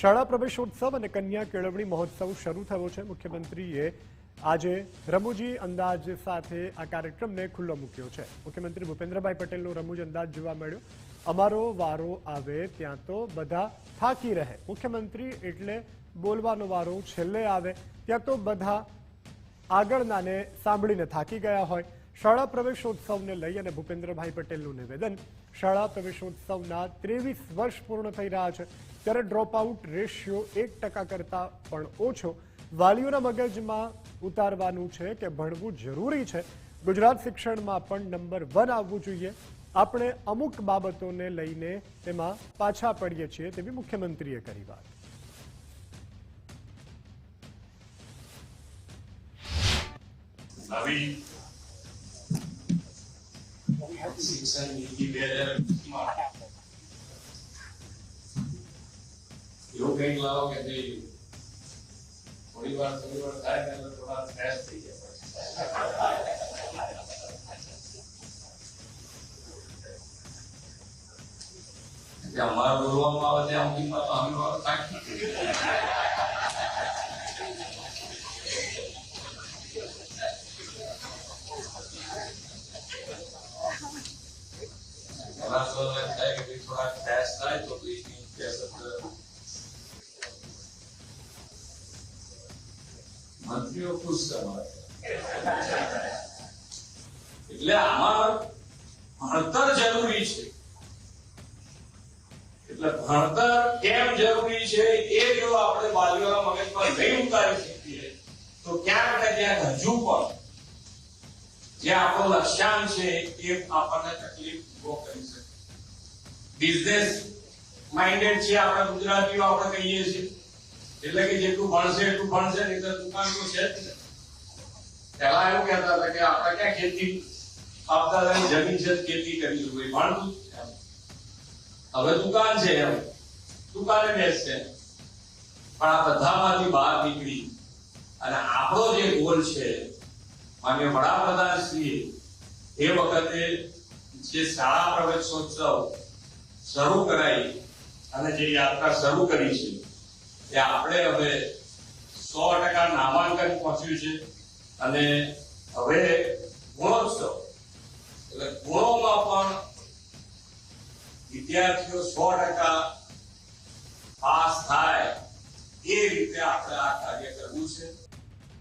શાળા પ્રવેશોત્સવ અને કન્યા કેળવણી મહોત્સવ શરૂ થયો છે। મુખ્યમંત્રીએ આજે રમૂજી અંદાજ સાથે આ કાર્યક્રમને ખુલ્લો મૂક્યો છે। મુખ્યમંત્રી ભૂપેન્દ્રભાઈ પટેલનો રમૂજ અંદાજ જોવા મળ્યો। અમારો વારો આવે ત્યાં તો બધા થાકી રહે। મુખ્યમંત્રી એટલે બોલવાનો વારો છેલ્લે આવે ત્યાં તો બધા આગળનાને સાંભળીને થાકી ગયા હોય। શાળા પ્રવેશોત્સવને લઈ અને ભૂપેન્દ્રભાઈ પટેલનું નિવેદન। શાળા પ્રવેશોત્સવના 23 વર્ષ પૂર્ણ થઈ રહ્યા છે ત્યારે ડ્રોપ આઉટ રેશિયો 1% કરતાં પણ ઓછો વાલીઓના મગજમાં ઉતારવાનું છે કે ભણવું જરૂરી છે। ગુજરાત શિક્ષણમાં પણ નંબર 1 આવવું જોઈએ। આપણે અમુક બાબતોને લઈને તેમાં પાછા પડીએ છીએ તેવી મુખ્યમંત્રીએ કરી વાત। शिक्षण नीति 2020 એવું કંઈક લાવો કે જે થોડી વાર થાય ને થોડા ફ્રેશ થઈ જાય। અમારા બોલવામાં આવે ત્યાં ઊંઘીમાં તો અમે વાળો થાકી थोड़ा क्रैश થાય તો પ્લીઝ કે મંત્રીઓ ખુશ કરવા એટલે આમાં ભણતર જરૂરી છે। એટલે ભણતર કેમ જરૂરી છે એ જો આપણે વાલીઓના મગજ પર નહીં ઉતારી શકીએ તો ક્યાંક ને ક્યાંક હજુ પણ જે આપણો લક્ષ્યાંક છે એ આપણને તકલીફ ઉભો કરી શકે। બિઝનેસ માઇન્ડેડ છે આપણે ગુજરાતીઓ આપણે કહીએ છીએ એટલે કે જેટલું ભણશે એટલું ભણશે નહીં તો દુકાન તો છે જ ને। પહેલા એવું કહેતા હતા કે આપણે ક્યાં ખેતી આપતા જમીન છે ખેતી કરી હોય ભણતું હવે દુકાન છે એમ દુકાને બેસશે પણ આ બધામાંથી બહાર નીકળી અને આપણો જે ગોલ છે માનનીય વડાપ્રધાન શ્રી એ વખતે જે શાળા પ્રવેશોત્સવ શરૂ કરાઈ અને જે યાત્રા શરૂ કરી છે એ આપણે હવે 100% નામાંકન પહોંચ્યું છે અને હવે ગુણોત્સવ એટલે ગુણોમાં પણ વિદ્યાર્થીઓ 100%